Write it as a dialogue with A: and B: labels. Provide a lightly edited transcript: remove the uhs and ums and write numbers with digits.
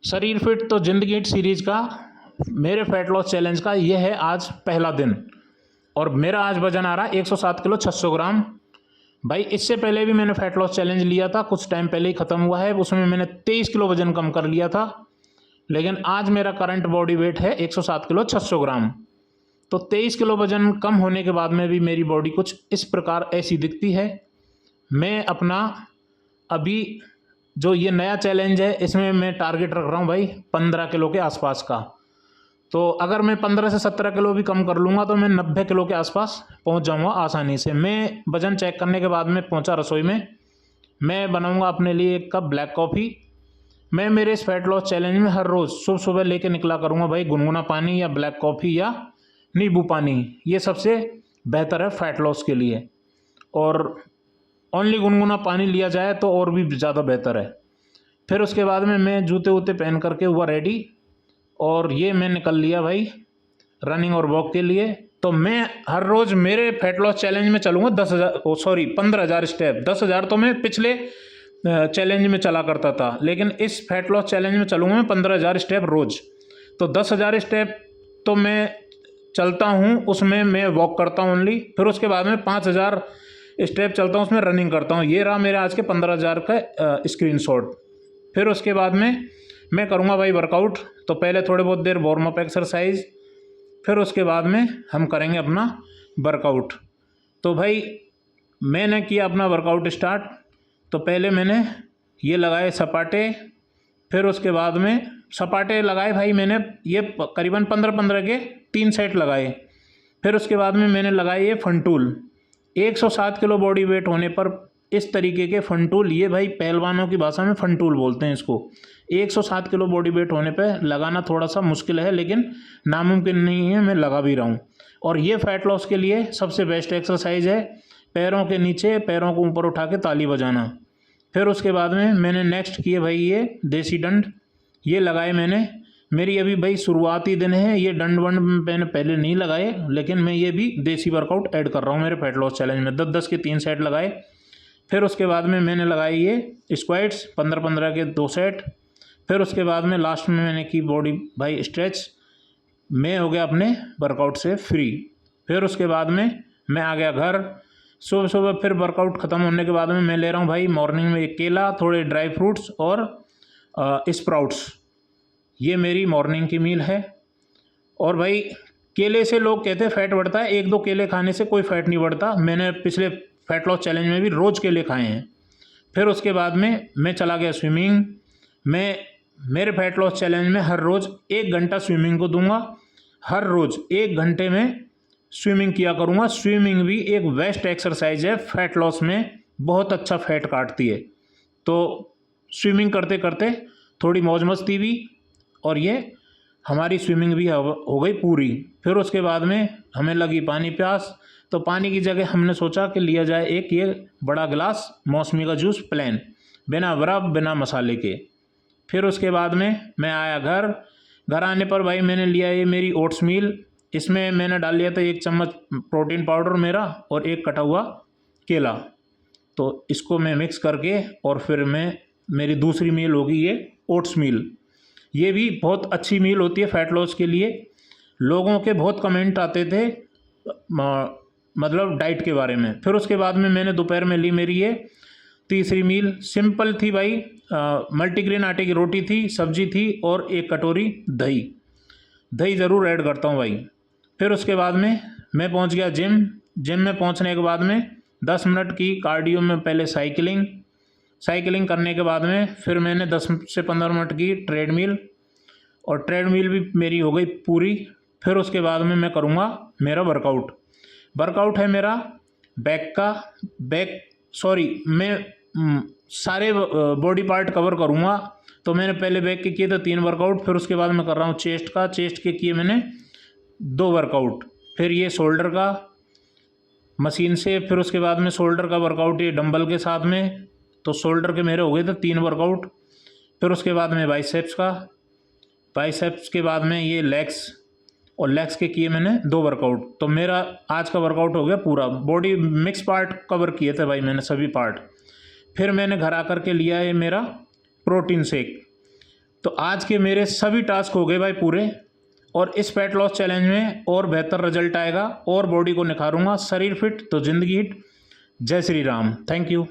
A: शरीर फिट तो जिंदगी हिट सीरीज का मेरे फैट लॉस चैलेंज का ये है आज पहला दिन। और मेरा आज वजन आ रहा है 107 किलो 600 ग्राम। भाई इससे पहले भी मैंने फैट लॉस चैलेंज लिया था, कुछ टाइम पहले ही ख़त्म हुआ है। उसमें मैंने 23 किलो वजन कम कर लिया था। लेकिन आज मेरा करंट बॉडी वेट है 107 किलो 600 ग्राम। तो 23 किलो वजन कम होने के बाद में भी मेरी बॉडी कुछ इस प्रकार ऐसी दिखती है। मैं अपना अभी जो ये नया चैलेंज है इसमें मैं टारगेट रख रहा हूँ भाई 15 किलो के आसपास का। तो अगर मैं 15 से 17 किलो भी कम कर लूँगा तो मैं 90 किलो के आसपास पहुँच जाऊँगा आसानी से। मैं वज़न चेक करने के बाद में पहुँचा रसोई में। मैं बनाऊँगा अपने लिए एक कप ब्लैक कॉफ़ी। मैं मेरे इस फैट लॉस चैलेंज में हर रोज़ सुबह सुबह लेके निकला करूँगा भाई गुनगुना पानी या ब्लैक कॉफ़ी या नींबू पानी। ये सबसे बेहतर है फैट लॉस के लिए। और ओनली गुनगुना पानी लिया जाए तो और भी ज़्यादा बेहतर है। फिर उसके बाद में मैं जूते वूते पहन करके हुआ रेडी, और ये मैं निकल लिया भाई रनिंग और वॉक के लिए। तो मैं हर रोज़ मेरे फैट लॉस चैलेंज में चलूँगा 15,000 स्टेप। 10,000 तो मैं पिछले चैलेंज में चला करता था, लेकिन इस फैट लॉस चैलेंज में चलूँगा मैं 15,000 स्टेप रोज़। तो 10,000 स्टेप तो मैं चलता हूँ, उसमें मैं वॉक करता हूँ ओनली। फिर उसके बाद में 5,000 स्टेप चलता हूँ, उसमें रनिंग करता हूँ। ये रहा मेरे आज के 15,000 का स्क्रीनशॉट। फिर उसके बाद में मैं करूँगा भाई वर्कआउट। तो पहले थोड़े बहुत देर वार्म अप एक्सरसाइज, फिर उसके बाद में हम करेंगे अपना वर्कआउट। तो भाई मैंने किया अपना वर्कआउट स्टार्ट। तो पहले मैंने ये लगाए सपाटे, फिर उसके बाद में सपाटे लगाए भाई मैंने ये करीबन 15-15 के 3 सेट लगाए। फिर उसके बाद में मैंने लगाए ये फंटूल। 107 किलो बॉडी वेट होने पर इस तरीके के फंटूल, ये भाई पहलवानों की भाषा में फंटूल बोलते हैं इसको। 107 किलो बॉडी वेट होने पे लगाना थोड़ा सा मुश्किल है, लेकिन नामुमकिन नहीं है, मैं लगा भी रहा हूँ। और ये फैट लॉस के लिए सबसे बेस्ट एक्सरसाइज है। पैरों के नीचे पैरों को ऊपर उठा के ताली बजाना। फिर उसके बाद में मैंने नेक्स्ट किए भाई ये देसी दंड, ये लगाए मैंने। मेरी अभी भाई शुरुआती दिन है, ये दंड वंड मैंने पहले नहीं लगाए, लेकिन मैं ये भी देसी वर्कआउट ऐड कर रहा हूँ मेरे फैट लॉस चैलेंज में। 10-10 के 3 सेट लगाए। फिर उसके बाद में मैंने लगाई ये स्क्वाट्स 15-15 के 2 सेट। फिर उसके बाद में लास्ट में मैंने की बॉडी भाई स्ट्रेच। मैं हो गया अपने वर्कआउट से फ्री। फिर उसके बाद में मैं आ गया घर। सुबह सुबह फिर वर्कआउट ख़त्म होने के बाद में मैं ले रहा हूँ भाई मॉर्निंग में एक केला, थोड़े ड्राई फ्रूट्स और स्प्राउट्स। ये मेरी मॉर्निंग की मील है। और भाई केले से लोग कहते हैं फैट बढ़ता है, 1-2 केले खाने से कोई फैट नहीं बढ़ता। मैंने पिछले फैट लॉस चैलेंज में भी रोज़ केले खाए हैं। फिर उसके बाद में मैं चला गया स्विमिंग। मैं मेरे फैट लॉस चैलेंज में हर रोज़ 1 घंटा स्विमिंग को दूंगा। हर रोज़ 1 घंटे में स्विमिंग किया करूँगा। स्विमिंग भी एक बेस्ट एक्सरसाइज है फैट लॉस में, बहुत अच्छा फैट काटती है। तो स्विमिंग करते करते थोड़ी मौज मस्ती भी, और ये हमारी स्विमिंग भी हो गई पूरी। फिर उसके बाद में हमें लगी पानी प्यास। तो पानी की जगह हमने सोचा कि लिया जाए एक ये बड़ा गिलास मौसमी का जूस प्लेन, बिना बर्फ़ बिना मसाले के। फिर उसके बाद में मैं आया घर। घर आने पर भाई मैंने लिया ये मेरी ओट्स मील। इसमें मैंने डाल लिया था 1 चम्मच प्रोटीन पाउडर मेरा और 1 कटा हुआ केला। तो इसको मैं मिक्स करके, और फिर मेरी दूसरी मील होगी ये ओट्स मील। ये भी बहुत अच्छी मील होती है फैट लॉस के लिए। लोगों के बहुत कमेंट आते थे मतलब डाइट के बारे में। फिर उसके बाद में मैंने दोपहर में ली मेरी ये तीसरी मील। सिंपल थी भाई, मल्टीग्रेन आटे की रोटी थी, सब्जी थी और 1 कटोरी दही। दही ज़रूर ऐड करता हूँ भाई। फिर उसके बाद में मैं पहुँच गया जिम। जिम में पहुँचने के बाद में 10 मिनट की कार्डियो में पहले साइकिलिंग करने के बाद में फिर मैंने 10 से 15 मिनट की ट्रेडमिल, और ट्रेडमिल भी मेरी हो गई पूरी। फिर उसके बाद में मैं करूँगा मेरा वर्कआउट है मेरा मैं सारे बॉडी पार्ट कवर करूँगा। तो मैंने पहले बैक के किए थे 3 वर्कआउट। फिर उसके बाद मैं कर रहा हूँ चेस्ट के किए मैंने 2 वर्कआउट। फिर ये शोल्डर का मशीन से, फिर उसके बाद में शोल्डर का वर्कआउट ये डंबल के साथ में। तो शोल्डर के मेरे हो गए थे 3 वर्कआउट। फिर उसके बाद में बाइसेप्स के बाद में ये लेग्स, और लेग्स के किए मैंने 2 वर्कआउट। तो मेरा आज का वर्कआउट हो गया पूरा। बॉडी मिक्स पार्ट कवर किए थे भाई मैंने, सभी पार्ट। फिर मैंने घर आकर के लिया है मेरा प्रोटीन शेक। तो आज के मेरे सभी टास्क हो गए भाई पूरे, और इस फैट लॉस चैलेंज में और बेहतर रिजल्ट आएगा और बॉडी को निखारूंगा। शरीर फिट तो जिंदगी हिट। जय श्री राम। Thank you.